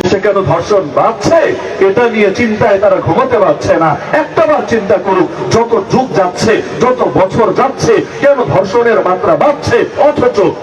দেশে কেন ধর্ষণ বাড়ছে এটা নিয়ে চিন্তায় তারা ঘুমাতে পারছে না। একটাবার চিন্তা করুক, যত যুগ যাচ্ছে, যত বছর যাচ্ছে, কেন ধর্ষণের মাত্রা বাড়ছে।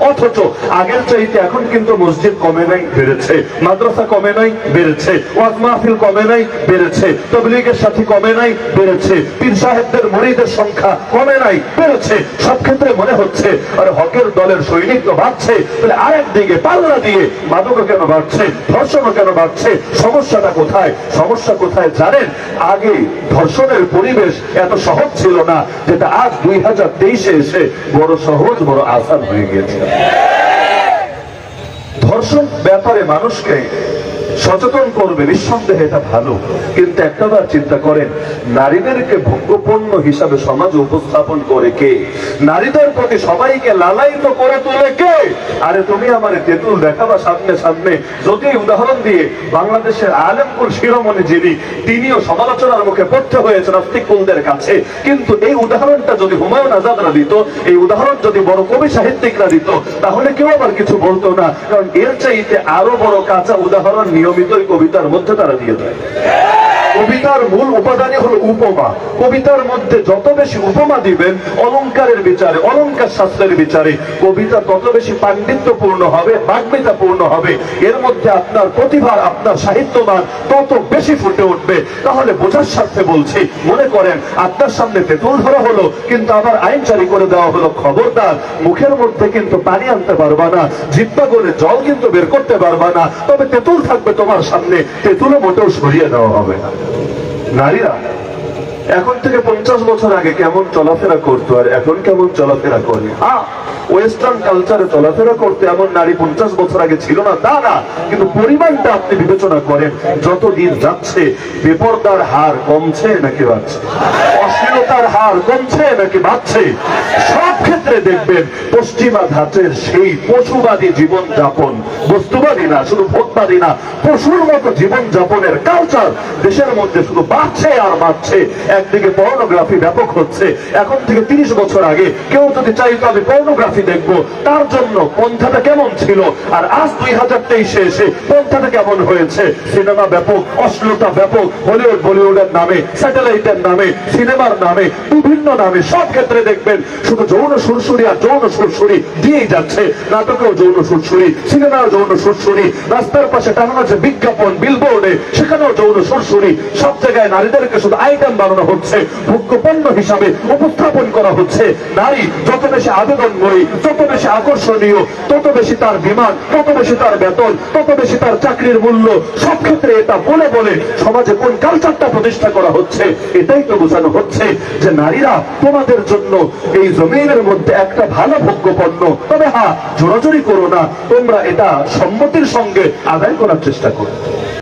অথচ আগের চাইতে এখন কিন্তু মসজিদ কমে নাই, বেড়েছে। মাদ্রাসা কমে নাই, বেড়েছে। ওয়াজ মাহফিল কমে নাই, বেড়েছে। তাবলীগের সাথী কমে নাই, বেড়েছে। পীর সাহেবদের মুরিদের সংখ্যা কমে নাই, বেড়েছে। সব ক্ষেত্রে মনে হচ্ছে আর হকের দলের সৈনিক তো বাড়ছে, তাহলে আরেক দিকে পাল্লা দিয়ে মাদকও কেন বাড়ছে, ধর্ষণও কেন বাড়ছে? সমস্যাটা কোথায়? সমস্যা কোথায় জানেন? আগে ধর্ষণের পরিবেশ এত সহজ ছিল না, যেটা আজ 2023-এ এসে বড় সহজ, বড় আসান হয়ে গিয়েছে। ধর্ষণ ব্যাপারে মানুষকে সচেতন করবে, নিঃসন্দেহে এটা ভালো, কিন্তু একটাবার চিন্তা করেন, নারীদেরকে ভোগ্যপণ্য হিসাবে সমাজে উপস্থাপন করে কে? নারীদের প্রতি সবাইকে লালায়িত করে তোলে কে? আরে তুমি আমার তেঁতুল দেখাবা সামনে সামনে, যদি উদাহরণ দিয়ে বাংলাদেশের আলেমকুল শিরোমণি যিনি, তিনিও সমালোচনার মুখে পড়তে হয়েছে নাস্তিককুলদের কাছে, কিন্তু এই উদাহরণটা যদি হুমায়ুন আজাদরা দিত, এই উদাহরণ যদি বড় কবি সাহিত্যিকরা দিত, তাহলে কেউ আবার কিছু বলতো না, কারণ এর চাইতে আরো বড় কাঁচা উদাহরণ নিয়মিতই কবিতার মধ্যে তারা দিয়ে দেয়। কবিতার মূল উপাদানই হলো উপমা। কবিতার মধ্যে যত বেশি উপমা দিবেন অলংকারের বিচারে, অলংকার শাস্ত্রের বিচারে, কবিতা তত বেশি পাণ্ডিত্যপূর্ণ হবে, বাগ্মিতাপূর্ণ হবে। এর মধ্যে আপনার প্রতিভা, আপনার সাহিত্যমান তত বেশি ফুটে উঠবে। তাহলে বোঝার স্বার্থে বলছি, মনে করেন আপনার সামনে তেঁতুল ধরা হলো, কিন্তু আবার আইন জারি করে দেওয়া হলো, খবরদার মুখের মধ্যে কিন্তু পানি আনতে পারবা না, জিহ্বা করে জল কিন্তু বের করতে পারবা না, তবে তেঁতুল থাকবে তোমার সামনে, তেঁতুলও মোটেও সরিয়ে দেওয়া হবে না। নারীরা এখন থেকে 50 বছর আগে কেমন চলাফেরা করতো আর এখন কেমন চলাফেরা করে? ওয়েস্টার্ন কালচারে চলাফেরা করতে এমন নারী 50 বছর আগে ছিল না তা না, কিন্তু পরিমাণটা আপনি বিবেচনা করেন, যত দিন যাচ্ছে বেপরদার হার কমছে নাকি বাড়ছে? অশ্লীলতার হার কমছে নাকি বাড়ছে? সব ক্ষেত্রে দেখবেন পশ্চিমা ধাঁচের সেই পশুবাদী জীবন যাপন, বস্তুবাদী না, শুধু ভোটবাদী না, পশুর মতো জীবন যাপনের কালচার দেশের মধ্যে শুধু বাড়ছে আর বাড়ছে। একদিকে পর্নোগ্রাফি ব্যাপক হচ্ছে। এখন থেকে 30 বছর আগে কেউ যদি চাইতো আমি পর্নোগ্রাফি দেখবো, তার জন্য পন্থাটা কেমন ছিল, আর আজ 2023-এ এসে পন্থাটা কেমন হয়েছে? সিনেমা ব্যাপক, অশ্লীলতা ব্যাপক, হলিউড বলিউডের নামে, স্যাটেলাইটের নামে, সিনেমার নামে, বিভিন্ন নামে, সব ক্ষেত্রে দেখবেন শুধু যৌন সুরসুরি আর যৌন সুরসুরি দিয়েই যাচ্ছে। নাটকেও যৌন সুরসুরি, সিনেমাও যৌন সুরসুরি, রাস্তার পাশে টানানো যে বিজ্ঞাপন, বিলবোর্ডে, সেখানেও যৌন সুরসুরি। সব জায়গায় নারীদেরকে শুধু আইটেম বানানো হচ্ছে, ভোগ্যপণ্য হিসাবে উপস্থাপন করা হচ্ছে। নারী যত বেশি আবেদনময়ী, যত বেশি আকর্ষণীয়, তত বেশি তার বিমান, তত বেশি তার বেতন, তত বেশি তার চাকরির মূল্য। সব ক্ষেত্রে এটা বলে বলে সমাজে কোন কালচারটা প্রতিষ্ঠা করা হচ্ছে? এটাই তো বোঝানো হচ্ছে যে নারীরা তোমাদের জন্য এই জমিনের মধ্যে একটা ভালো ভোগ্যপণ্য, তবে জোরাজুরি করো না, তোমরা এটা সম্মতির সঙ্গে আদায় করার চেষ্টা করো।